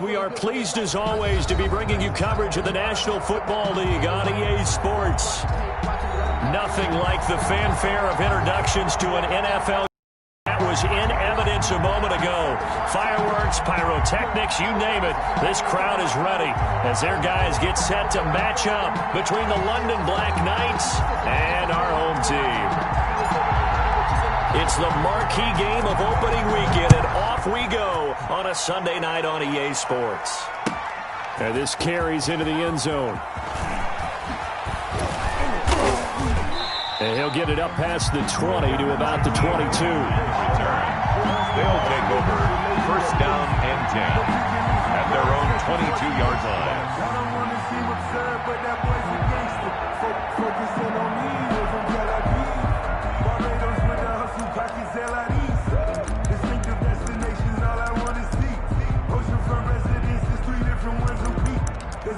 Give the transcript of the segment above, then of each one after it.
We are pleased as always to be bringing you coverage of the National Football League on EA Sports. Nothing like the fanfare of introductions to an NFL that was in evidence a moment ago. Fireworks, pyrotechnics, you name it. This crowd is ready as their guys get set to match up between the London Black Knights and our home team. It's the marquee game of opening weekend, and off we go on a Sunday night on EA Sports. And this carries into the end zone. And he'll get it up past the 20 to about the 22. They'll take over first down and 10 at their own 22-yard line.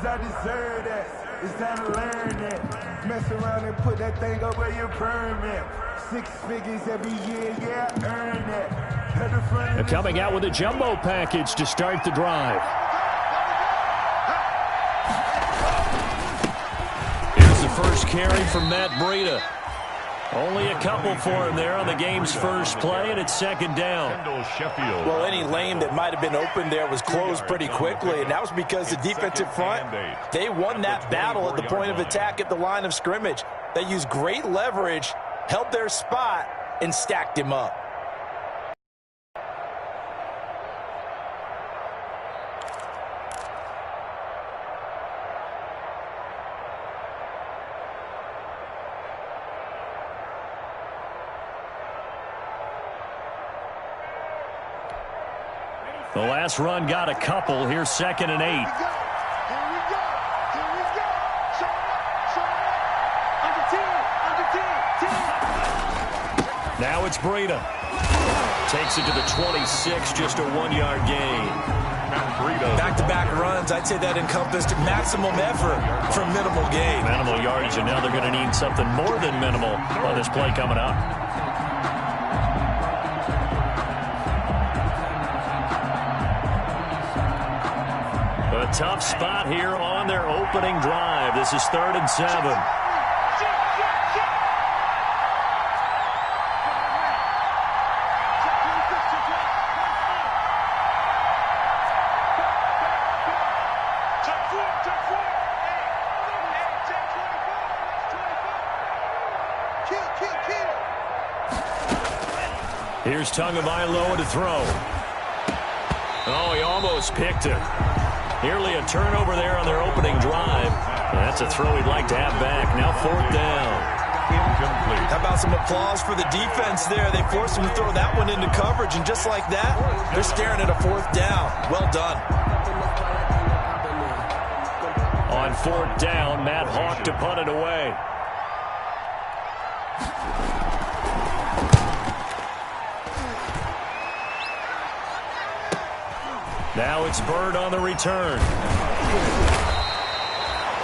I deserve that. It's time to learn that. Mess around and put that thing up where you're permanent. 6 figures every year, yeah, I earn that. They're coming out with a jumbo package to start the drive. Here's the first carry from Matt Breida. Only a couple for him there on the game's first play, and it's second down. Well, any lane that might have been open there was closed pretty quickly, and that was because the defensive front, they won that battle at the point of attack at the line of scrimmage. They used great leverage, held their spot, and stacked him up. The last run got a couple. Here's 2nd and 8. Now it's Breida. Takes it to the 26, just a 1-yard gain. Back-to-back runs, I'd say that encompassed maximum effort for minimal gain. Minimal yardage, and now they're going to need something more than minimal on this play coming up. A tough spot here on their opening drive. This is 3rd and 7. Here's Tagovailoa to throw. Oh, he almost picked it. Nearly a turnover there on their opening drive. That's a throw he'd like to have back. Now 4th down. Incomplete. How about some applause for the defense there? They forced him to throw that one into coverage, and just like that, they're staring at a 4th down. Well done. On 4th down, Matt Hawk to punt it away. Now it's Bird on the return.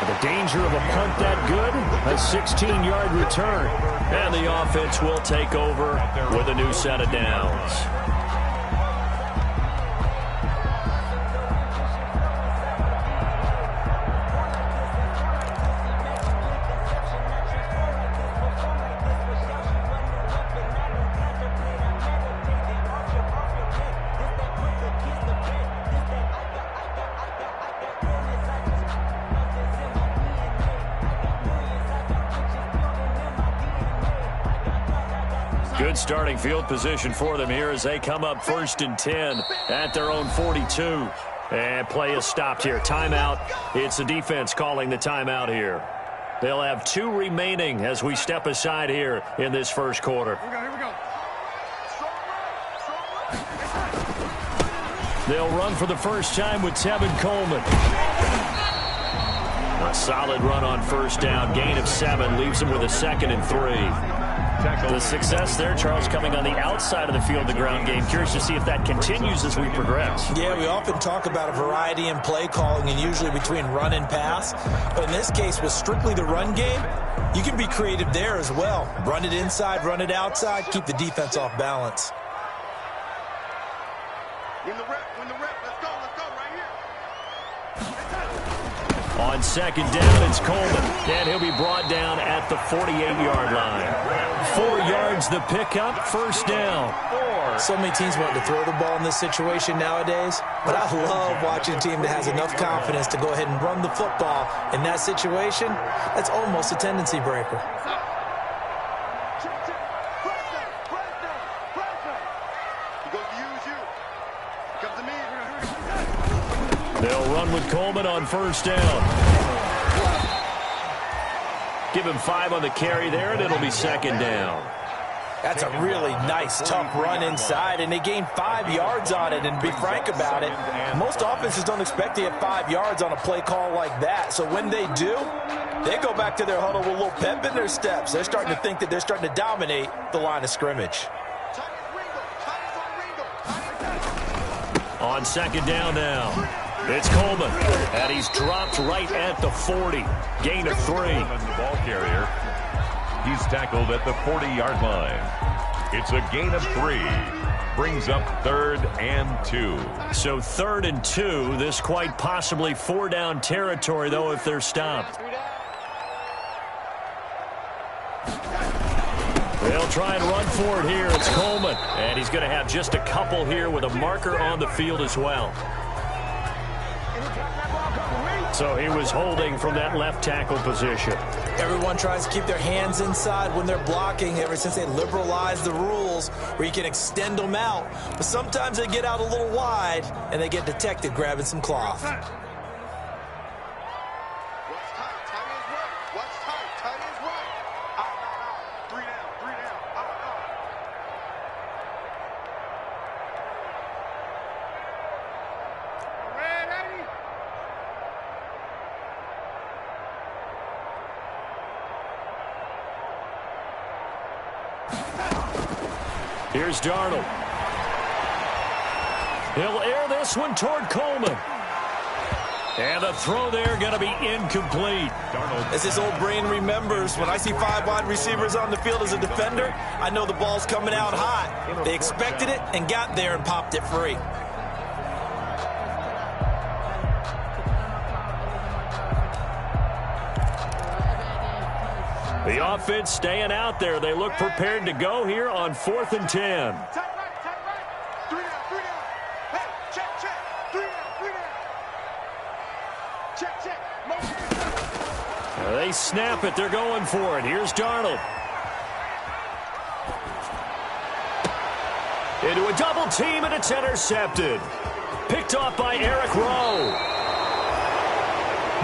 The danger of a punt that good, a 16-yard return. And the offense will take over with a new set of downs. Good starting field position for them here as they come up 1st and 10 at their own 42. And play is stopped here. Timeout. It's the defense calling the timeout here. They'll have 2 remaining as we step aside here in this first quarter. Here we go. They'll run for the first time with Tevin Coleman. A solid run on 1st down. Gain of 7 leaves them with a 2nd and 3. The success there, Charles, coming on the outside of the field, the ground game. Curious to see if that continues as we progress. Yeah, we often talk about a variety in play calling and usually between run and pass. But in this case, with strictly the run game, you can be creative there as well. Run it inside, run it outside, keep the defense off balance. Win the rep, let's go right here. On second down, it's Coleman. And he'll be brought down at the 48-yard line. 4 yards the pickup, first down. So many teams want to throw the ball in this situation nowadays, but I love watching a team that has enough confidence to go ahead and run the football. In that situation, that's almost a tendency breaker. They'll run with Coleman on first down. Give him 5 on the carry there, and it'll be second down. That's a really nice, tough run inside, and they gained 5 yards on it. And to be frank about it, most offenses don't expect to get 5 yards on a play call like that. So when they do, they go back to their huddle with a little pep in their steps. They're starting to think that they're starting to dominate the line of scrimmage. On second down now, it's Coleman, and he's dropped right at the 40. Gain of 3. The ball carrier. He's tackled at the 40-yard line. It's a gain of 3. Brings up 3rd and 2. So 3rd and 2. This quite possibly 4-down territory, though, if they're stopped. They'll try and run for it here. It's Coleman. And he's going to have just a couple here with a marker on the field as well. So he was holding from that left tackle position. Everyone tries to keep their hands inside when they're blocking ever since they liberalized the rules where you can extend them out. But sometimes they get out a little wide and they get detected grabbing some cloth. Here's Darnold. He'll air this one toward Coleman. And the throw there going to be incomplete. As his old brain remembers, when I see 5 wide receivers on the field as a defender, I know the ball's coming out hot. They expected it and got there and popped it free. The offense staying out there. They look prepared to go here on 4th and 10. They snap it. They're going for it. Here's Darnold. Into a double team, and it's intercepted. Picked off by Eric Rowe.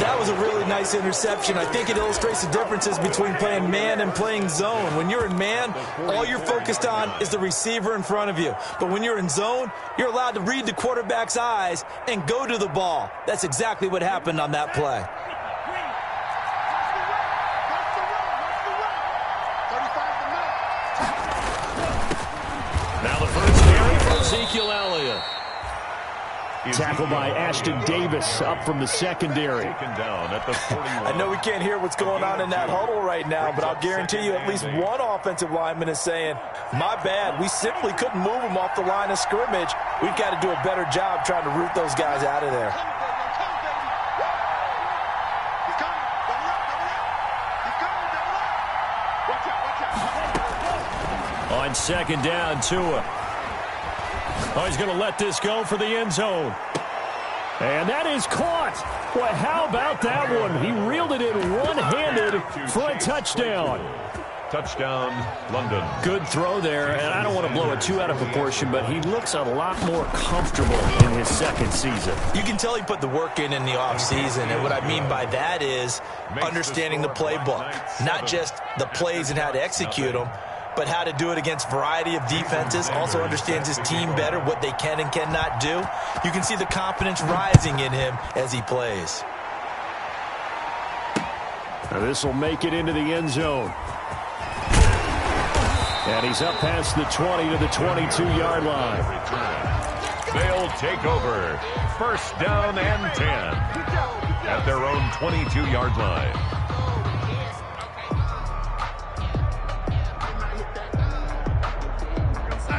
That was a really nice interception. I think it illustrates the differences between playing man and playing zone. When you're in man, all you're focused on is the receiver in front of you. But when you're in zone, you're allowed to read the quarterback's eyes and go to the ball. That's exactly what happened on that play. Now the first carry for Ezekiel Elliott. Tackled by Ashton Davis up from the secondary. I know we can't hear what's going on in that huddle right now, but I'll guarantee you at least one offensive lineman is saying, my bad, we simply couldn't move them off the line of scrimmage. We've got to do a better job trying to root those guys out of there. On second down, Tua. Oh, he's going to let this go for the end zone. And that is caught. Boy, how about that one? He reeled it in one-handed for a touchdown. Touchdown, London. Good throw there, and I don't want to blow it too out of proportion, but he looks a lot more comfortable in his second season. You can tell he put the work in the offseason, and what I mean by that is understanding the playbook, not just the plays and how to execute them, but how to do it against a variety of defenses. Also understands his team better, what they can and cannot do. You can see the confidence rising in him as he plays. Now this will make it into the end zone. And he's up past the 20 to the 22-yard line. They'll take over. First down and 10 at their own 22-yard line.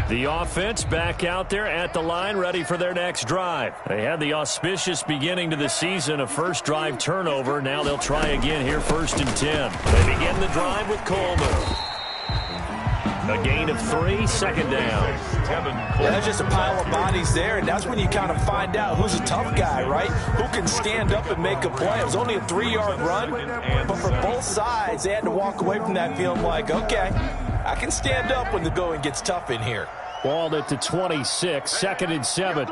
The offense back out there at the line, ready for their next drive. They had the auspicious beginning to the season, a first drive turnover. Now they'll try again here, 1st and 10. They begin the drive with Coleman. A gain of 3, 2nd down. Yeah, that's just a pile of bodies there, and that's when you kind of find out who's a tough guy, right? Who can stand up and make a play. It was only a 3-yard run, but for both sides, they had to walk away from that feeling like, okay, I can stand up when the going gets tough in here. Balled it to 26, 2nd and 7.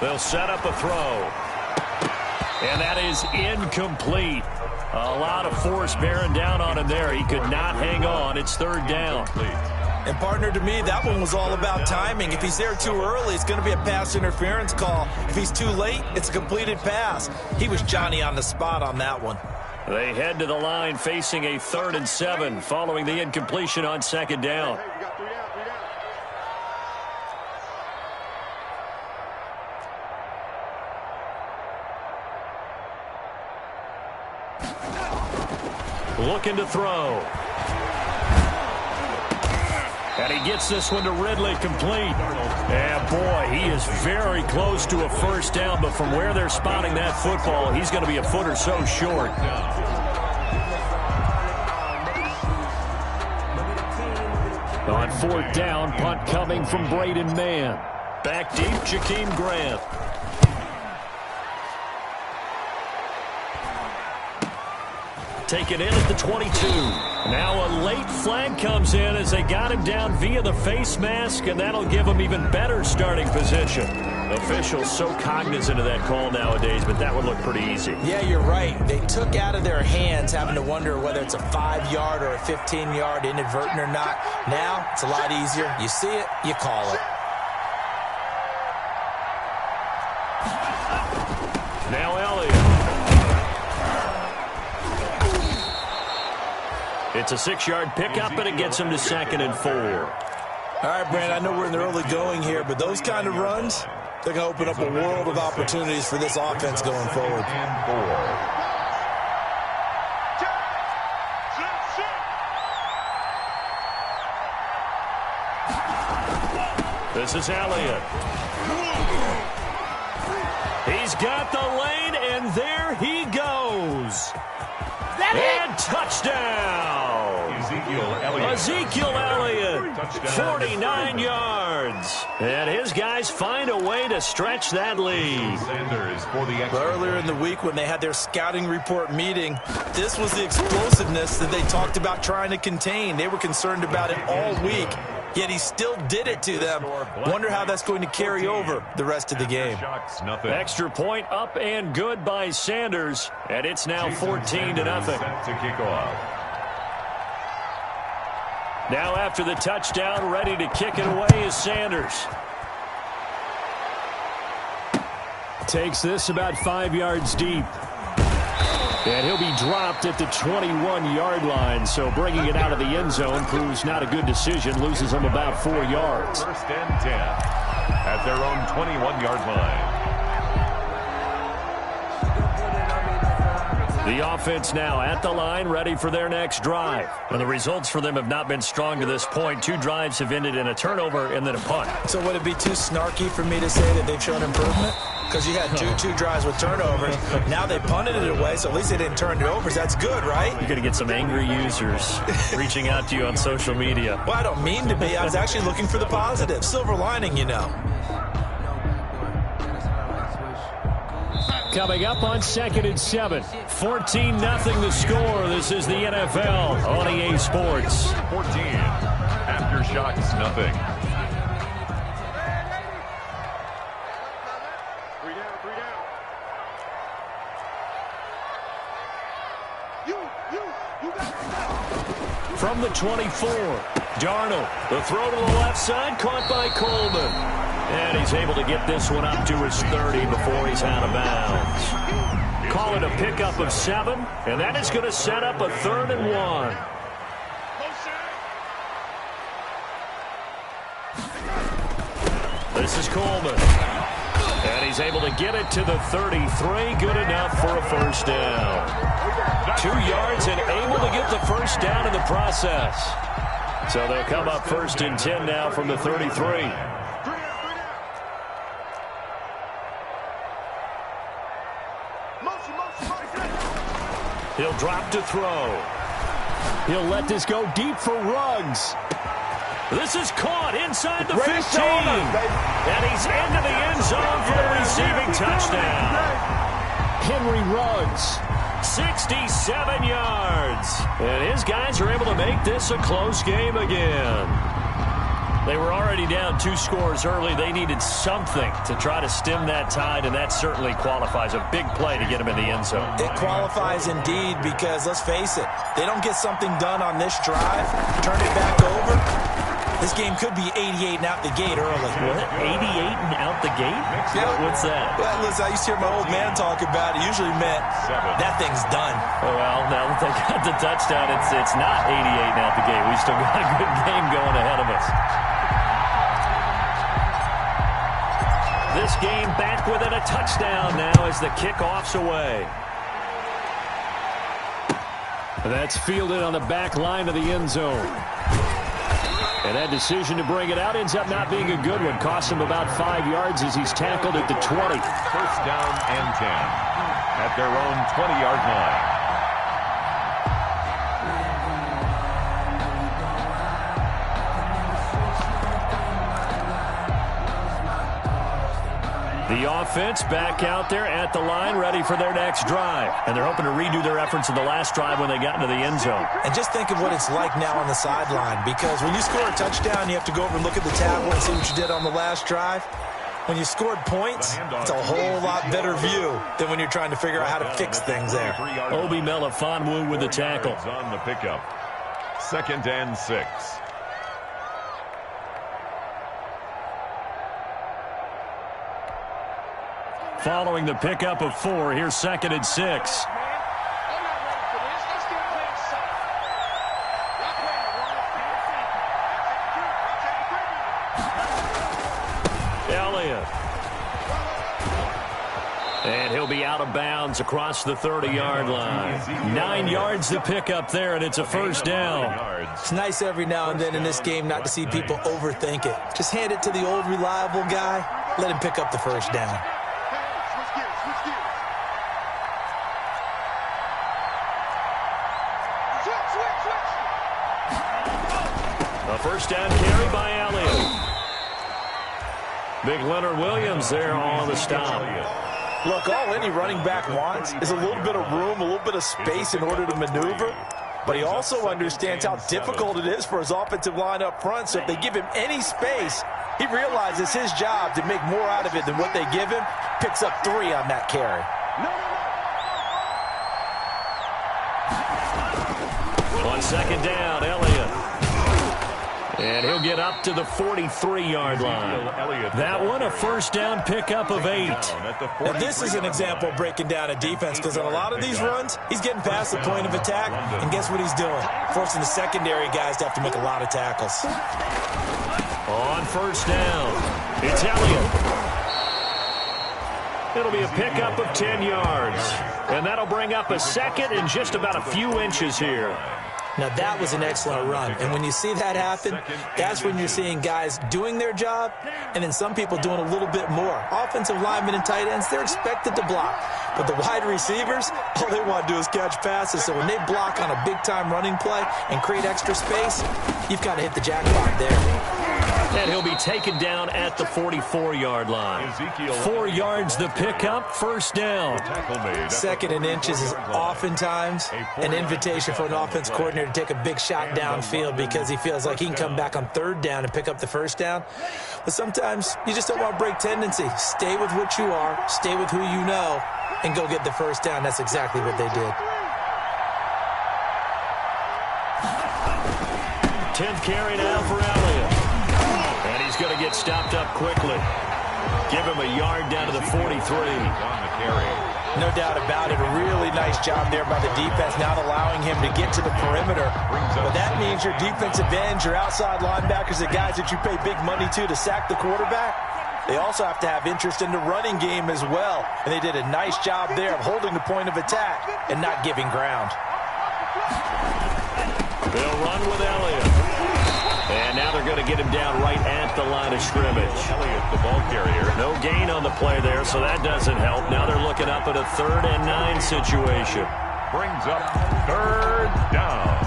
They'll set up a throw. And that is incomplete. A lot of force bearing down on him there. He could not hang on. It's 3rd down. And, partner, to me, that one was all about timing. If he's there too early, it's going to be a pass interference call. If he's too late, it's a completed pass. He was Johnny on the spot on that one. They head to the line facing a 3rd and 7 following the incompletion on 2nd down. Looking to throw. And he gets this one to Ridley, complete. And boy, he is very close to a 1st down, but from where they're spotting that football, he's going to be a foot or so short. On 4th down, punt coming from Braden Mann. Back deep, Jakeem Grant. Taken in at the 22. Now a late flag comes in as they got him down via the face mask, and that'll give him even better starting position. Officials so cognizant of that call nowadays, but that would look pretty easy. Yeah, you're right. They took out of their hands having to wonder whether it's a 5-yard or a 15-yard inadvertent or not. Now it's a lot easier. You see it, you call it. Now Elliott. It's a 6-yard pickup, and it gets him to 2nd and 4. All right, Brand, I know we're in the early going here, but those kind of runs, they're going to open up a world of opportunities for this offense going forward. This is Elliott. He's got the lane, and there he goes. And touchdown! Ezekiel Elliott, 49 yards. And his guys find a way to stretch that lead. Earlier in the week when they had their scouting report meeting, this was the explosiveness that they talked about trying to contain. They were concerned about it all week, yet he still did it to them. Wonder how that's going to carry over the rest of the game. Extra point up and good by Sanders, and it's now 14-0. Now after the touchdown, ready to kick it away is Sanders. Takes this about 5 yards deep. And he'll be dropped at the 21-yard line, so bringing it out of the end zone proves not a good decision, loses him about 4 yards. 1st and 10 at their own 21-yard line. The offense now at the line, ready for their next drive. And the results for them have not been strong to this point. 2 drives have ended in a turnover and then a punt. So would it be too snarky for me to say that they've shown improvement? Because you had two drives with turnovers. Now they punted it away, so at least they didn't turn it over. That's good, right? You're going to get some angry users reaching out to you on social media. Well, I don't mean to be. I was actually looking for the positive. Silver lining, you know. Coming up on 2nd and 7. 14-0 the score. This is the NFL on EA Sports. 14. Aftershocks, nothing. From the 24, Darnold, the throw to the left side, caught by Coleman. And he's able to get this one up to his 30 before he's out of bounds. Call it a pickup of 7, and that is going to set up a 3rd and 1. This is Coleman. And he's able to get it to the 33. Good enough for a first down. 2 yards and able to get the first down in the process. So they'll come up 1st and 10 now from the 33. He'll drop to throw. He'll let this go deep for Ruggs. This is caught inside the 15. And he's into the end zone for the receiving touchdown. Henry Ruggs, 67 yards. And his guys are able to make this a close game again. They were already down 2 scores early. They needed something to try to stem that tide, and that certainly qualifies. A big play to get them in the end zone. It qualifies indeed because, let's face it, they don't get something done on this drive, turn it back over. This game could be 88 and out the gate early. What? 88 and out the gate? Yeah. What's that? Well, listen, I used to hear my old man talk about it. Usually meant that thing's done. Oh, well, now that they got the touchdown, it's not 88 and out the gate. We still got a good game going ahead of us. This game back within a touchdown now as the kickoff's away. That's fielded on the back line of the end zone. And that decision to bring it out ends up not being a good one. Costs him about 5 yards as he's tackled at the 20. 1st down and 10 at their own 20-yard line. The offense back out there at the line, ready for their next drive. And they're hoping to redo their efforts in the last drive when they got into the end zone. And just think of what it's like now on the sideline, because when you score a touchdown, you have to go over and look at the tablet and see what you did on the last drive. When you scored points, it's a whole lot better view than when you're trying to figure out how to fix things there. Obi Melifonwu with the tackle. On the pickup. 2nd and 6. Following the pickup of 4, here's 2nd and 6. Elliott. And he'll be out of bounds across the 30-yard line. 9 yards to pick up there, and it's a first down. It's nice every now and then in this game not to see people overthink it. Just hand it to the old reliable guy. Let him pick up the first down. A first down carry by Elliott. Big Leonard Williams there on the stop. Look, all any running back wants is a little bit of room, a little bit of space in order to maneuver. But he also understands how difficult it is for his offensive line up front. So if they give him any space, he realizes his job to make more out of it than what they give him. Picks up 3 on that carry. On 2nd down, Elliott. And he'll get up to the 43-yard line. That one, a first down pickup of 8. And this is an example of breaking down a defense, because on a lot of these runs, he's getting past the point of attack, and guess what he's doing? Forcing the secondary guys to have to make a lot of tackles. On first down, it's Elliott. It'll be a pickup of 10 yards. And that'll bring up a 2nd and just about a few inches here. Now, that was an excellent run. And when you see that happen, that's when you're seeing guys doing their job and then some people doing a little bit more. Offensive linemen and tight ends, they're expected to block. But the wide receivers, all they want to do is catch passes. So when they block on a big-time running play and create extra space, you've got to hit the jackpot there. And he'll be taken down at the 44-yard line. 4 yards the pickup, first down. 2nd and inches is oftentimes an invitation for an offense coordinator to take a big shot downfield because he feels like he can come back on 3rd down and pick up the first down. But sometimes you just don't want to break tendency. Stay with what you are, stay with who you know, and go get the first down. That's exactly what they did. 10th carry now for Elliott. And he's going to get stopped up quickly. Give him a yard down to the 43. On the carry. No doubt about it. A really nice job there by the defense, not allowing him to get to the perimeter. But that means your defensive ends, your outside linebackers, the guys that you pay big money to sack the quarterback, they also have to have interest in the running game as well. And they did a nice job there of holding the point of attack and not giving ground. They'll run with Elliott. And now they're going to get him down right at the line of scrimmage. Elliott, the ball carrier. No gain on the play there, so that doesn't help. Now they're looking up at a 3rd and 9 situation. Brings up 3rd down.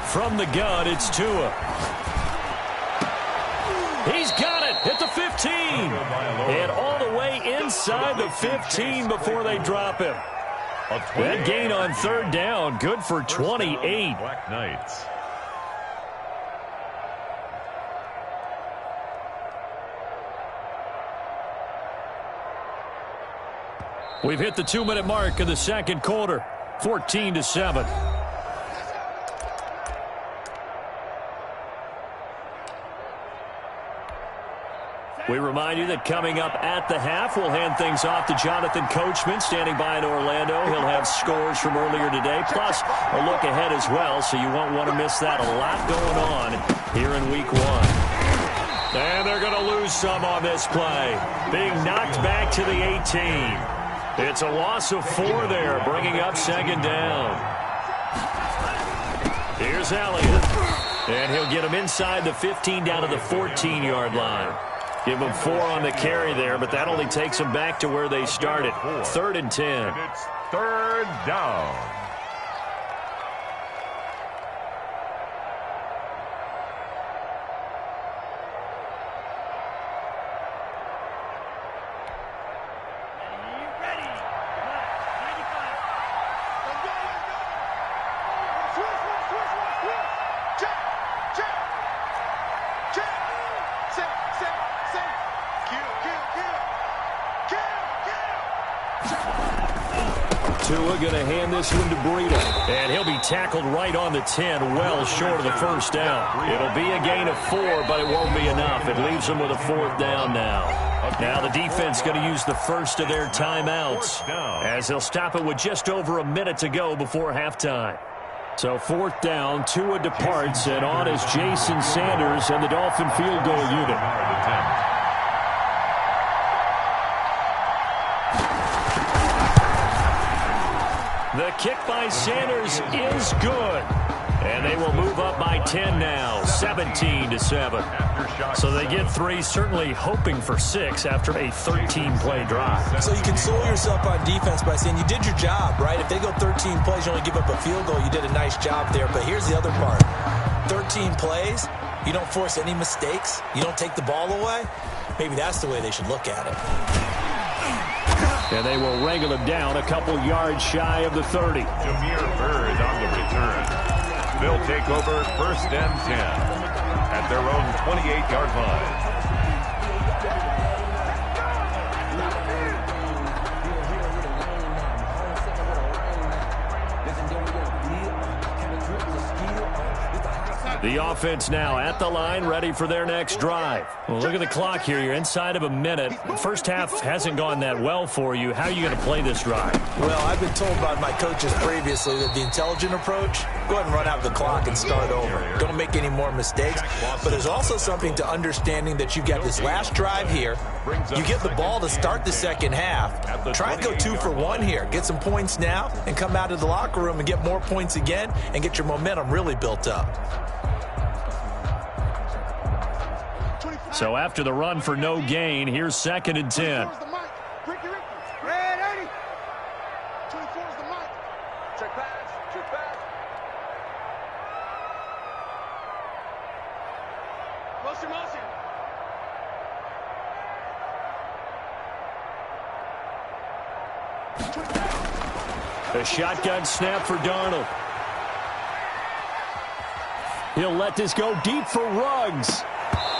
From the gun, it's Tua. He's got it at the 15. And all the way inside the 15 before they drop him. That gain on 3rd down, good for 28. Black Knights. We've hit the 2-minute mark of the 2nd quarter, 14-7. We remind you that coming up at the half, we'll hand things off to Jonathan Coachman, standing by in Orlando. He'll have scores from earlier today, plus a look ahead as well, so you won't want to miss that. A lot going on here in Week 1. And they're going to lose some on this play, being knocked back to the 18. It's a loss of 4 there, bringing up 2nd down. Here's Elliott, and he'll get him inside the 15 down to the 14-yard line. Give them 4 on the carry there, but that only takes them back to where they started. 3rd and 10. And it's 3rd down. Tua going to hand this one to Breida. And he'll be tackled right on the 10, well short of the 1st down. It'll be a gain of 4, but it won't be enough. It leaves them with a 4th down now. Now the defense going to use the first of their timeouts, as they'll stop it with just over a minute to go before halftime. So 4th down, Tua departs, and on is Jason Sanders and the Dolphin field goal unit. The kick by Sanders is good. And they will move up by 10 now, 17-7. So they get 3, certainly hoping for 6 after a 13-play drive. So you console yourself on defense by saying you did your job, right? If they go 13 plays, you only give up a field goal, you did a nice job there. But here's the other part. 13 plays, you don't force any mistakes, you don't take the ball away. Maybe that's the way they should look at it. And they will wrangle him down a couple yards shy of the 30. Jameer Byrd on the return. They'll take over 1st and 10 at their own 28-yard line. The offense now at the line, ready for their next drive. Well, look at the clock here. You're inside of a minute. The first half hasn't gone that well for you. How are you going to play this drive? Well, I've been told by my coaches previously that the intelligent approach, go ahead and run out the clock and start over. Don't make any more mistakes. But there's also something to understanding that you've got this last drive here. You get the ball to start the second half. Try and go 2 for 1 here. Get some points now and come out of the locker room and get more points again and get your momentum really built up. So after the run for no gain, here's 2nd and 10. A shotgun snap for Darnold. He'll let this go deep for Ruggs.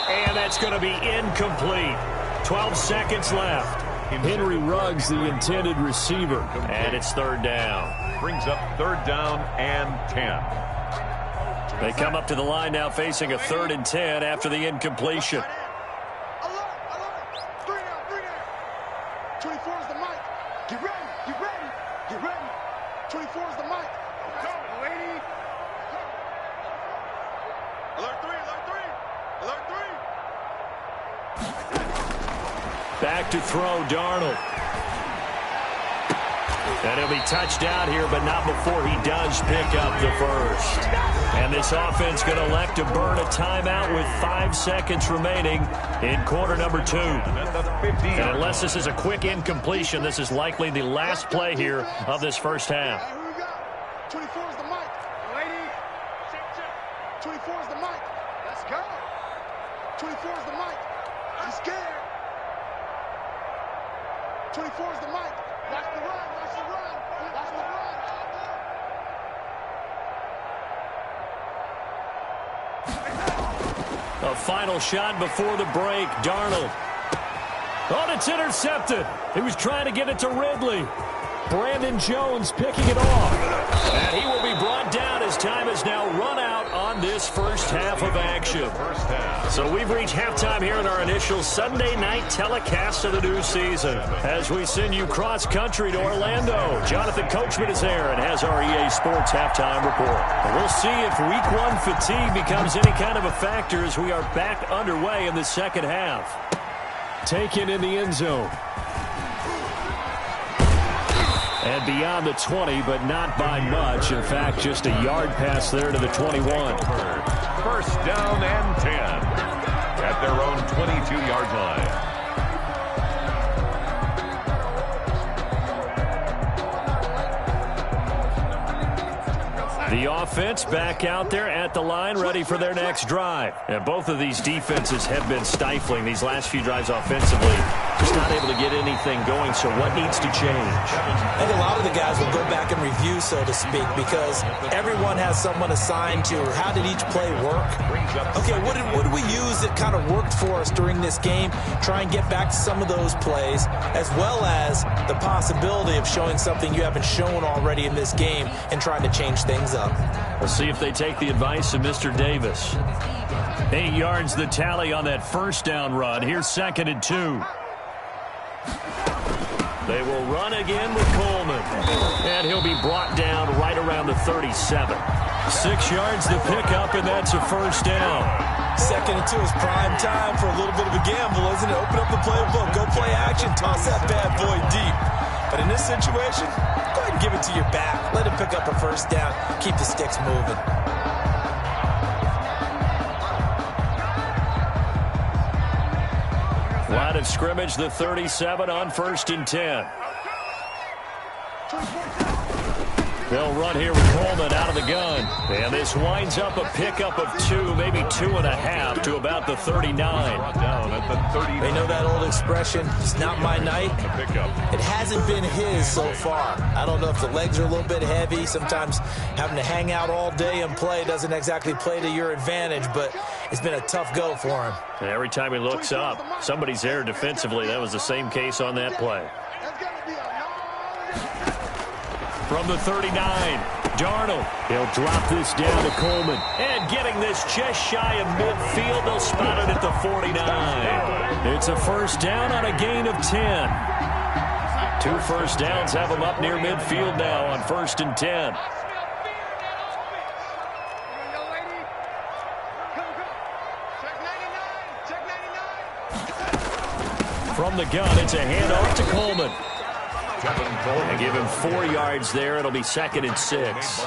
And that's going to be incomplete. 12 seconds left. Henry Ruggs, the intended receiver. And it's third down. Brings up third down and 10. They come up to the line now facing a 3rd and 10 after the incompletion. Alert, alert. 3 down, 3 down. 24 is the mic. Get ready, get ready, get ready. 24 is the mic. Go, lady. Alert 3, alert 3. Alert 3. Back to throw, Darnold. And he'll be touched out here, but not before he does pick up the first. And this offense going to elect to burn a timeout with 5 seconds remaining in quarter number 2. And unless this is a quick incompletion, this is likely the last play here of this first half. Here we go. 24 is the mic. Lady. 24 is the mic. Let's go. 24 is the mic. I'm scared. 24 is the mic. Watch the run. Watch the run. Watch the run. A final shot before the break. Darnold. Oh, it's intercepted. He was trying to get it to Ridley. Brandon Jones picking it off. And he will be brought down as time has now run out on this first half of action. So we've reached halftime here in our initial Sunday night telecast of the new season. As we send you cross-country to Orlando, Jonathan Coachman is there and has our EA Sports halftime report. And we'll see if Week 1 fatigue becomes any kind of a factor as we are back underway in the second half. Taken in the end zone. And beyond the 20, but not by much. In fact, just a yard pass there to the 21. First down and 10 at their own 22-yard line. The offense back out there at the line, ready for their next drive. And both of these defenses have been stifling these last few drives offensively. Just not able to get anything going, so what needs to change? I think a lot of the guys will go back and review, so to speak, because everyone has someone assigned to how did each play work. Okay, what did we use that kind of worked for us during this game? Try and get back to some of those plays, as well as the possibility of showing something you haven't shown already in this game and trying to change things up. We'll see if they take the advice of Mr. Davis. 8 yards the tally on that first down run. Here's 2nd and 2. They will run again with Coleman. And he'll be brought down right around the 37. 6 yards to pick up, and that's a first down. 2nd and 2 is prime time for a little bit of a gamble, isn't it? Open up the playbook, go play action, toss that bad boy deep. But in this situation, go ahead and give it to your back. Let him pick up a first down. Keep the sticks moving. Line of scrimmage, the 37 on 1st and 10. They'll run here with Coleman out of the gun. And this winds up a pickup of 2, maybe 2.5 to about the 39. They know that old expression, it's not my night. It hasn't been his so far. I don't know if the legs are a little bit heavy. Sometimes having to hang out all day and play doesn't exactly play to your advantage, but it's been a tough go for him. And every time he looks up, somebody's there defensively. That was the same case on that play. From the 39, Darnold. He'll drop this down to Coleman. And getting this just shy of midfield, they'll spot it at the 49. It's a first down on a gain of 10. 2 first downs have them up near midfield now on 1st and 10. From the gun, it's a handoff to Coleman. And give him 4 yards there. It'll be 2nd and 6.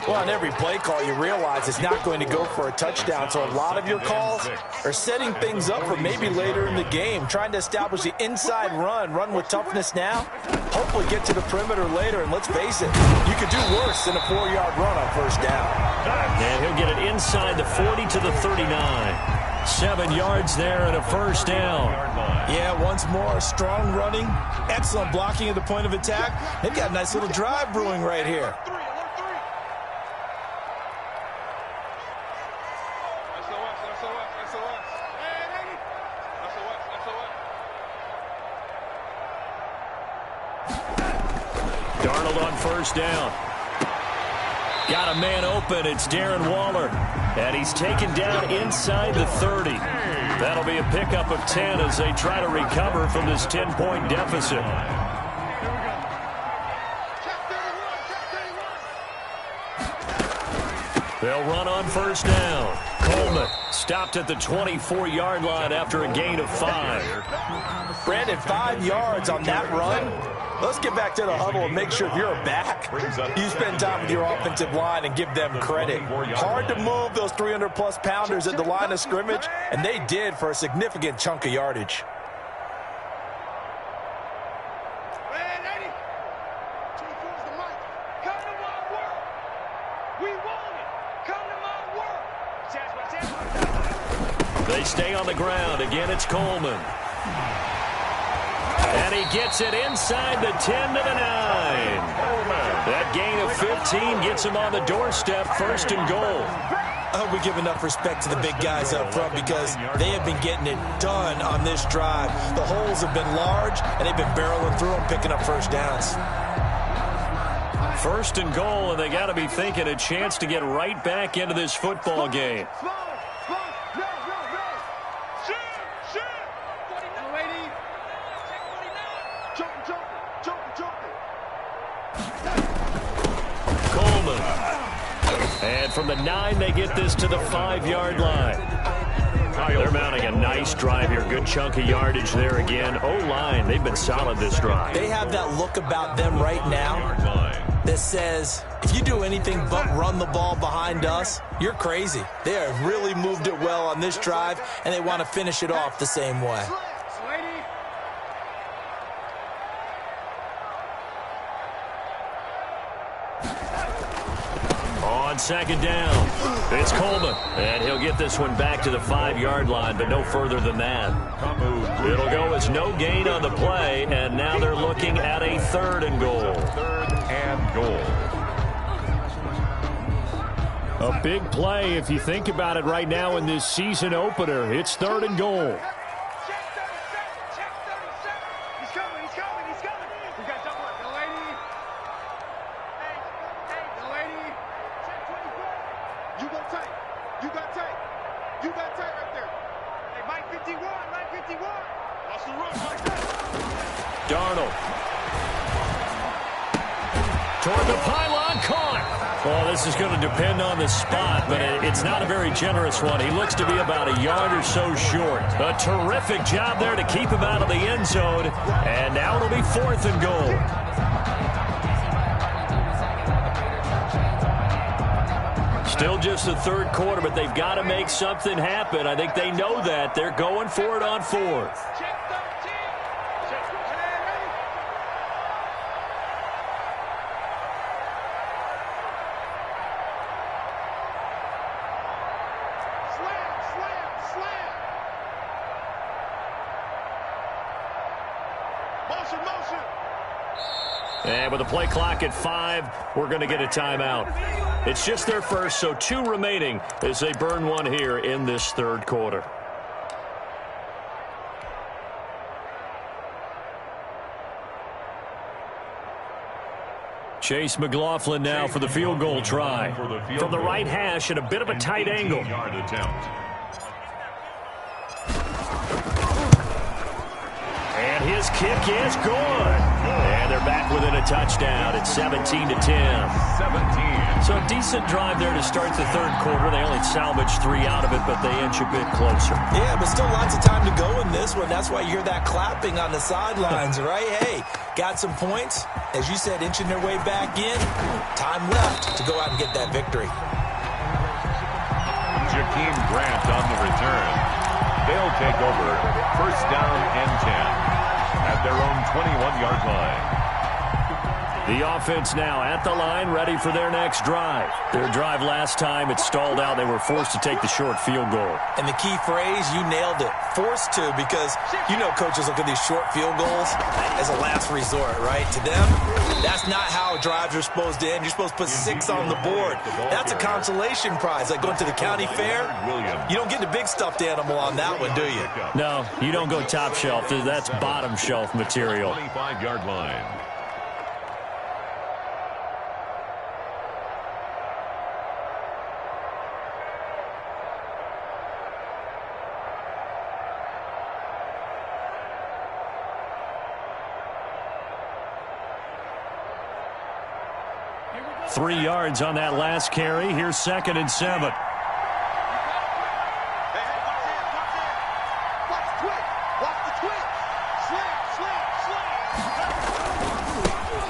Well, on every play call, you realize it's not going to go for a touchdown. So a lot of your calls are setting things up for maybe later in the game, trying to establish the inside run with toughness now, hopefully get to the perimeter later. And let's face it, you could do worse than a 4-yard run on first down. And he'll get it inside the 40 to the 39. 7 yards there and a first down. Yeah, once more, strong running, excellent blocking at the point of attack. They've got a nice little drive brewing right here. first down. Got a man open. It's Darren Waller. And he's taken down inside the 30. That'll be a pickup of 10 as they try to recover from this 10-point deficit. They'll run on first down. Coleman stopped at the 24-yard line after a gain of 5. Brandon, 5 yards on that run. Let's get back to the huddle and make sure if you're a back, you spend time with your offensive line and give them credit. Hard to move those 300-plus pounders at the line of scrimmage, and they did for a significant chunk of yardage. They stay on the ground. Again, it's Coleman. And he gets it inside the 10 to the 9. That gain of 15 gets him on the doorstep, first and goal. I hope we give enough respect to the big guys up front because they have been getting it done on this drive. The holes have been large, and they've been barreling through them, picking up first downs. First and goal, and they got to be thinking a chance to get right back into this football game. Coleman. And from the 9, they get this to the 5-yard line. They're mounting a nice drive here. Good chunk of yardage there again. O-line, they've been solid this drive. They have that look about them right now that says, if you do anything but run the ball behind us, you're crazy. They have really moved it well on this drive, and they want to finish it off the same way. On second down, it's Coleman, and he'll get this one back to the 5-yard line, but no further than that. It'll go as no gain on the play, and now they're looking at a 3rd and goal. 3rd and goal. A big play if you think about it right now in this season opener. It's 3rd and goal. Darnold. Toward the pylon, caught. Well, this is going to depend on the spot, but it's not a very generous one. He looks to be about a yard or so short. A terrific job there to keep him out of the end zone. And now it'll be 4th and goal. Still just the 3rd quarter, but they've got to make something happen. I think they know that. They're going for it on 4th. And with the play clock at 5, we're going to get a timeout. It's just their first, so 2 remaining as they burn one here in this 3rd quarter. Chase McLaughlin now for the field goal try. From the right hash at a bit of a tight angle. And his kick is good. And they're back within a touchdown. It's 17-10. 17. So a decent drive there to start the 3rd quarter. They only salvaged 3 out of it, but they inch a bit closer. Yeah, but still lots of time to go in this one. That's why you hear that clapping on the sidelines, right? Hey, got some points. As you said, inching their way back in. Time left to go out and get that victory. Jakeem Grant on the return. They'll take over 1st down and 10 at their own 21-yard line. The offense now at the line, ready for their next drive. Their drive last time, it stalled out. They were forced to take the short field goal. And the key phrase, you nailed it. Forced to, because you know coaches look at these short field goals as a last resort, right? To them, that's not how drives are supposed to end. You're supposed to put 6 on the board. That's a consolation prize, like going to the county fair. You don't get the big stuffed animal on that one, do you? No, you don't go top shelf. That's bottom shelf material. 25-yard line. 3 yards on that last carry. Here's 2nd and 7.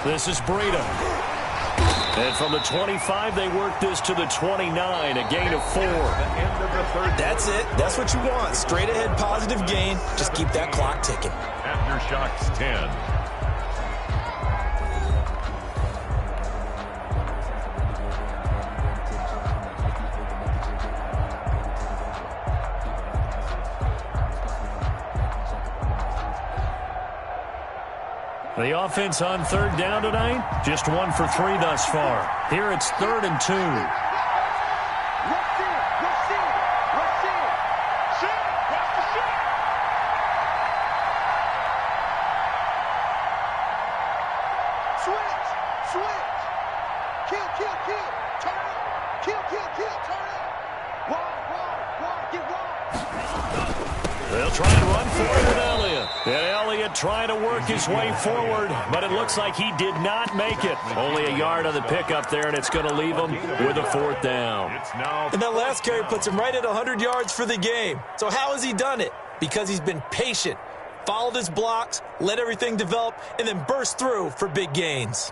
This is Breida. And from the 25, they work this to the 29, a gain of 4. That's it. That's what you want. Straight ahead positive gain. Just keep that clock ticking. Aftershocks 10. The offense on 3rd down tonight, just 1 for 3 thus far. Here it's 3rd and 2. They'll try and run forward with Elliott. And Elliott trying to work his way forward, but it looks like he did not make it. Only a yard on the pickup there, and it's going to leave him with a 4th down. And that last carry puts him right at 100 yards for the game. So how has he done it? Because he's been patient, followed his blocks, let everything develop, and then burst through for big gains.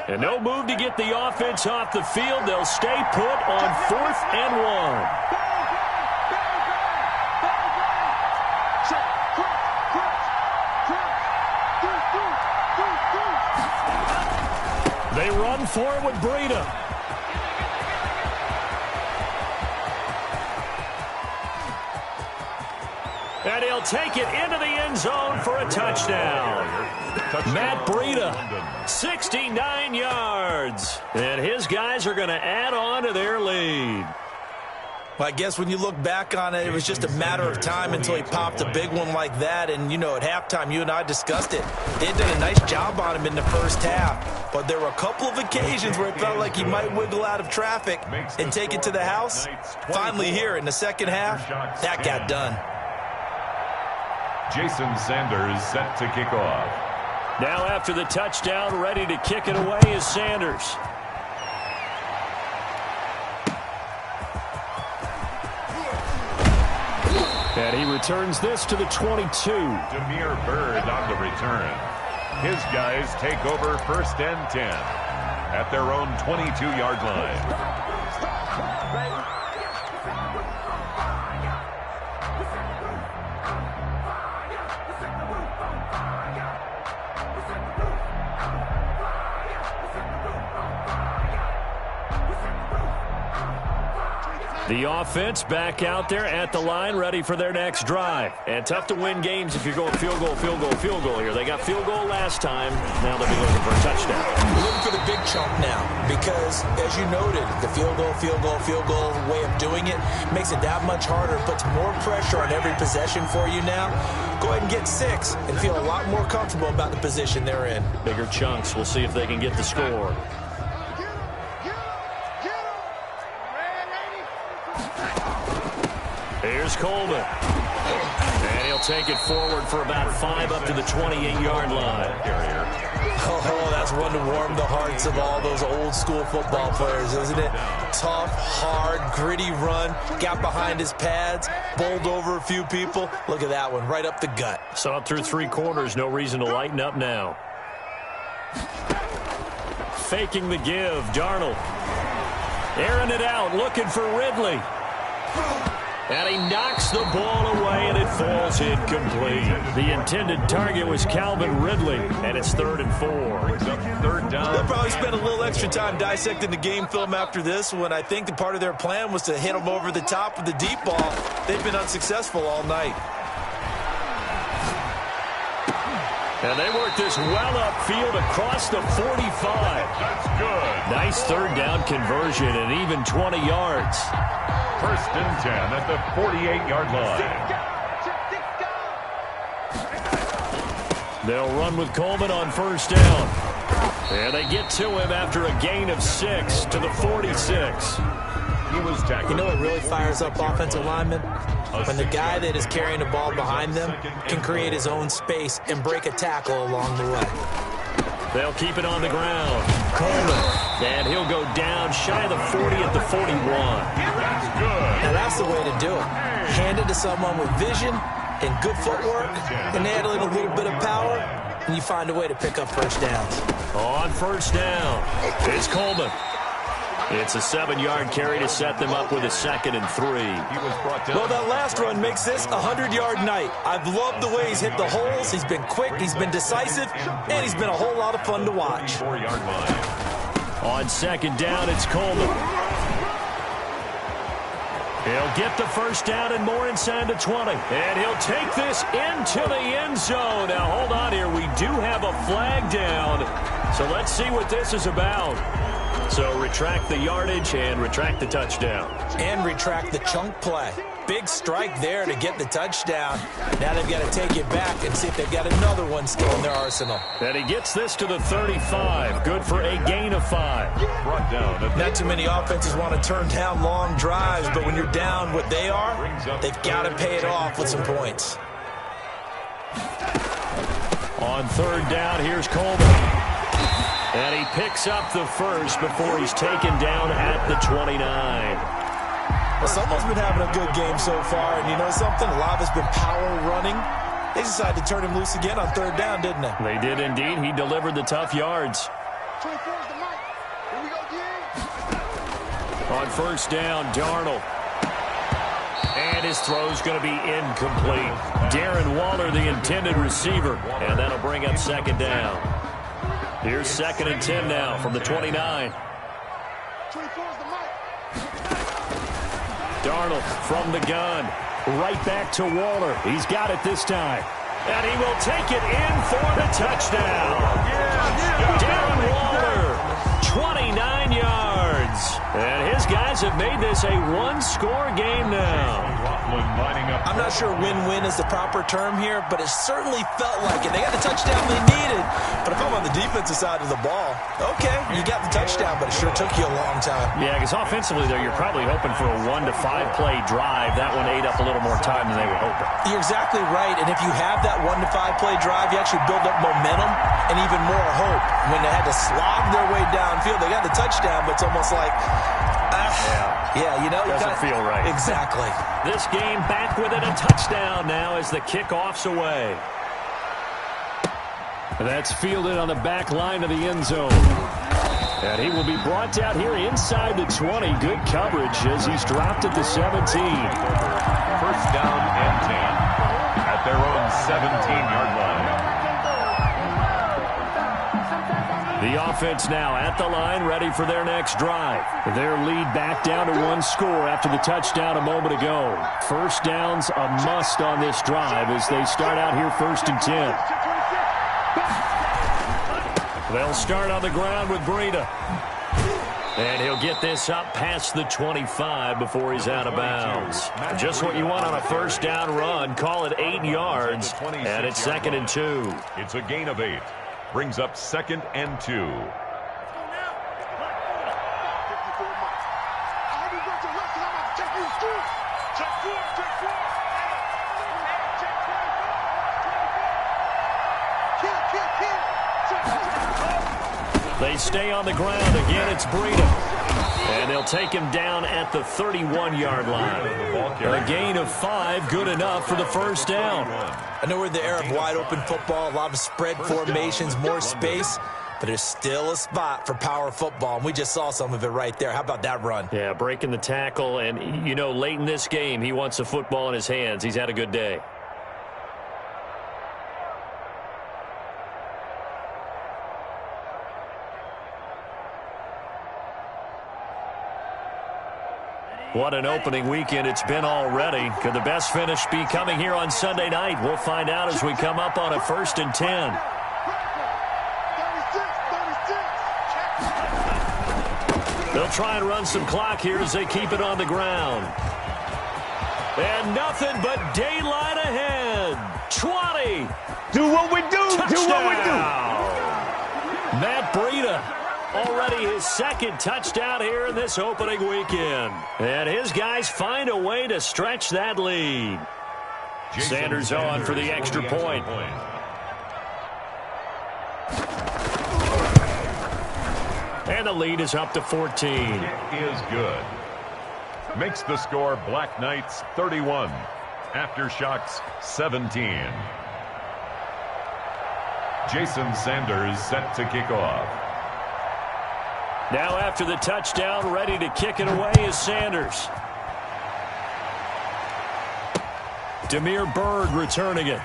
And no move to get the offense off the field. They'll stay put on 4th and 1. They run for it with Breida. And he'll take it into the end zone for a touchdown. Matt Breida, 69 yards. And his guys are going to add on to their lead. Well, I guess when you look back on it, it was just a matter of time until he popped a big one like that. And, you know, at halftime, you and I discussed it. They had done a nice job on him in the first half. But there were a couple of occasions where it felt like he might wiggle out of traffic and take it to the house. Finally here in the second half, that got done. Jason Sanders set to kick off. Now after the touchdown, ready to kick it away is Sanders. And he returns this to the 22. Demir Bird on the return. His guys take over 1st and 10 at their own 22-yard line. The offense back out there at the line, ready for their next drive. And tough to win games if you're going field goal, field goal, field goal here. They got field goal last time. Now they'll be looking for a touchdown. We're looking for the big chunk now because, as you noted, the field goal, field goal, field goal way of doing it makes it that much harder. Puts more pressure on every possession for you now. Go ahead and get 6 and feel a lot more comfortable about the position they're in. Bigger chunks. We'll see if they can get the score. Here's Coleman. And he'll take it forward for about 5 up to the 28-yard line. Oh, that's one to warm the hearts of all those old school football players, isn't it? Tough, hard, gritty run. Got behind his pads, bowled over a few people. Look at that one, right up the gut. Saw it through 3 quarters. No reason to lighten up now. Faking the give, Darnold. Airing it out, looking for Ridley. And he knocks the ball away, and it falls incomplete. The intended target was Calvin Ridley, and it's 3rd and 4. 3rd down. They'll probably spend a little extra time dissecting the game film after this one. I think the part of their plan was to hit him over the top with the deep ball. They've been unsuccessful all night. And they work this well upfield across the 45. That's good. Nice 3rd down conversion and even 20 yards. 1st and 10 at the 48-yard line. They'll run with Coleman on 1st down. And they get to him after a gain of 6 to the 46. He was tackled. You know what really fires up offensive linemen? When the guy that is carrying the ball behind them can create his own space and break a tackle along the way. They'll keep it on the ground. Coleman. And he'll go down shy of the 40 at the 41. That's good. Now that's the way to do it. Hand it to someone with vision and good footwork, and add in a little bit of power, and you find a way to pick up first downs. On first down, it's Coleman. It's a 7-yard carry to set them up with a 2nd and 3. He was brought down. Well, that last run makes this a 100-yard night. I've loved the way he's hit the holes. He's been quick, he's been decisive, and he's been a whole lot of fun to watch. 4-yard line. On 2nd down, it's Coleman. He'll get the first down and more inside the 20. And he'll take this into the end zone. Now, hold on here. We do have a flag down. So let's see what this is about. So retract the yardage and retract the touchdown. And retract the chunk play. Big strike there to get the touchdown. Now they've got to take it back and see if they've got another one still in their arsenal. And he gets this to the 35. Good for a gain of 5. Brought down. Not too many offenses want to turn down long drives, but when you're down what they are, they've got to pay it off with some points. On 3rd down, here's Coleman. And he picks up the first before he's taken down at the 29. Well, someone's been having a good game so far, and you know something? A lot of it's been power running. They decided to turn him loose again on 3rd down, didn't they? They did indeed. He delivered the tough yards. 24 is the mic. Here we go, Jayy. On 1st down, Darnold. And his throw's going to be incomplete. Darren Waller, the intended receiver. And that'll bring up 2nd down. Here's 2nd and 10 now from the 29. 24 is the mic. Darnold from the gun. Right back to Waller. He's got it this time. And he will take it in for the touchdown. Darren Waller, 29 yards. And his guys have made this a one-score game now. I'm not sure win-win is the proper term here, but it certainly felt like it. They got the touchdown they needed, but if I'm on the defensive side of the ball, okay, you got the touchdown, but it sure took you a long time. Yeah, because offensively there, you're probably hoping for a 1 to 5 play drive. That one ate up a little more time than they were hoping. You're exactly right, and if you have that 1 to 5 play drive, you actually build up momentum and even more hope. When they had to slog their way downfield, they got the touchdown, but it's almost like, yeah, you know, doesn't feel right. Exactly. This game back within a touchdown now as the kickoff's away. That's fielded on the back line of the end zone. And he will be brought down here inside the 20. Good coverage as he's dropped at the 17. 1st down and 10 at their own 17-yard line. The offense now at the line, ready for their next drive. Their lead back down to 1 score after the touchdown a moment ago. First down's a must on this drive as they start out here 1st and 10. They'll start on the ground with Breida. And he'll get this up past the 25 before he's out of bounds. Just what you want on a 1st down run. Call it 8 yards, and it's 2nd and 2. It's a gain of 8. Brings up 2nd and 2. They stay on the ground. Again, it's Breida. And they'll take him down at the 31-yard line. A gain of 5, good enough for the 1st down. I know we're in the era of wide-open football, a lot of spread formations, more space, but there's still a spot for power football, and we just saw some of it right there. How about that run? Yeah, breaking the tackle, and, you know, late in this game, he wants the football in his hands. He's had a good day. What an opening weekend it's been already. Could the best finish be coming here on Sunday night? We'll find out as we come up on a 1st and 10. They'll try and run some clock here as they keep it on the ground. And nothing but daylight ahead. 20. Do what we do. Touchdown. Do what we do. Matt Breida already his second touchdown here in this opening weekend. And his guys find a way to stretch that lead. Sanders on for the extra point. And the lead is up to 14. It is good. Makes the score Black Knights 31. Aftershocks 17. Jason Sanders set to kick off. Now after the touchdown, ready to kick it away is Sanders. Demir Bird returning it.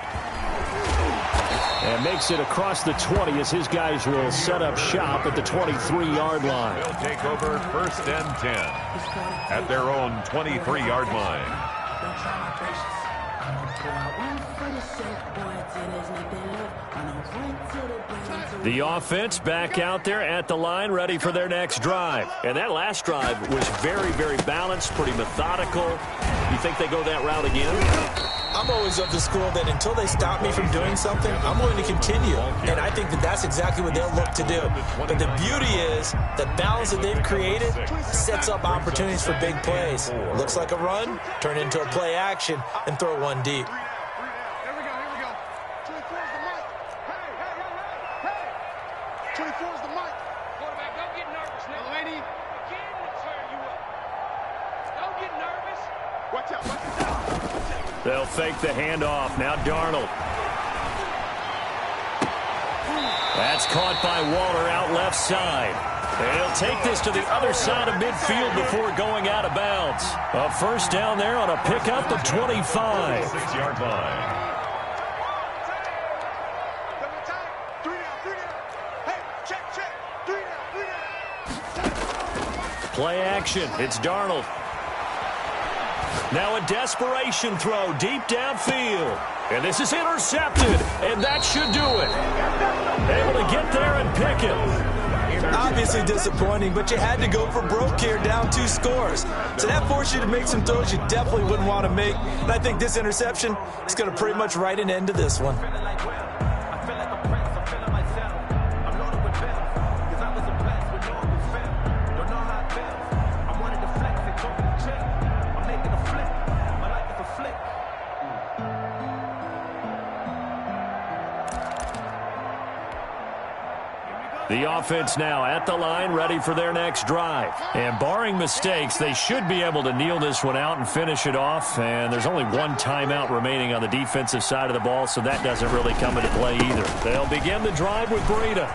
And makes it across the 20 as his guys will set up shop at the 23-yard line. They'll take over 1st and 10 at their own 23-yard line. The offense back out there at the line, ready for their next drive. And that last drive was very, very balanced, pretty methodical. You think they go that route again? I'm always of the school that until they stop me from doing something, I'm going to continue. And I think that that's exactly what they'll look to do. But the beauty is the balance that they've created sets up opportunities for big plays. Looks like a run, turn into a play action, and throw one deep. Here we go. 24's the mic. Hey. 24's the mic. Quarterback, don't get nervous now. Lady. Again, we'll tear you up. Don't get nervous. Watch out. They'll fake the handoff. Now Darnold. That's caught by Waller out left side. And he'll take this to the other side of midfield before going out of bounds. A first down there on a pickup at 25. 6-yard line. Three down. Hey, check. 3 down. Play action. It's Darnold. Now a desperation throw deep downfield. And this is intercepted. And that should do it. Able to get there and pick it. Obviously disappointing, but you had to go for broke here, down 2 scores. So that forced you to make some throws you definitely wouldn't want to make. And I think this interception is going to pretty much write an end to this one. The offense now at the line, ready for their next drive. And barring mistakes, they should be able to kneel this one out and finish it off. And there's only one timeout remaining on the defensive side of the ball, so that doesn't really come into play either. They'll begin the drive with Breida.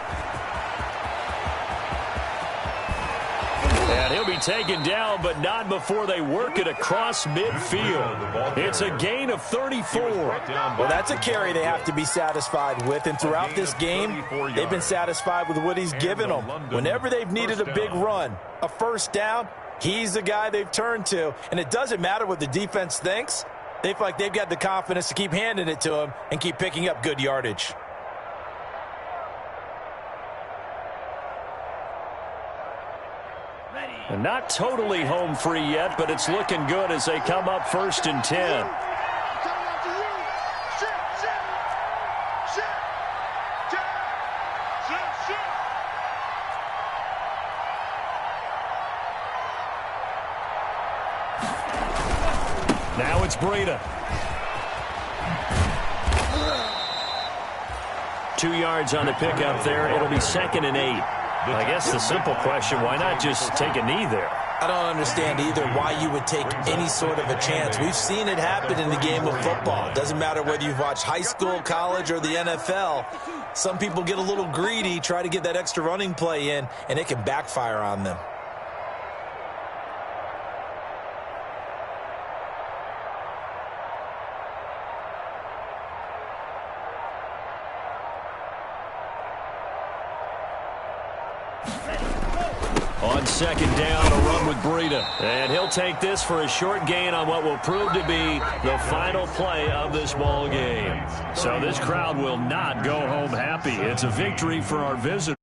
And he'll be taken down, but not before they work it across midfield. It's a gain of 34. Well, that's a carry they have to be satisfied with. And throughout this game, they've been satisfied with what he's given them. Whenever they've needed a big run, a first down, he's the guy they've turned to. And it doesn't matter what the defense thinks. They feel like they've got the confidence to keep handing it to him and keep picking up good yardage. And not totally home free yet, but it's looking good as they come up 1st and 10. Now it's Breida. 2 yards on the pickup there. It'll be 2nd and 8. I guess the simple question, why not just take a knee there? I don't understand either why you would take any sort of a chance. We've seen it happen in the game of football. It doesn't matter whether you've watched high school, college, or the NFL. Some people get a little greedy, try to get that extra running play in, and it can backfire on them. On 2nd down, a run with Breida. And he'll take this for a short gain on what will prove to be the final play of this ball game. So this crowd will not go home happy. It's a victory for our visitors.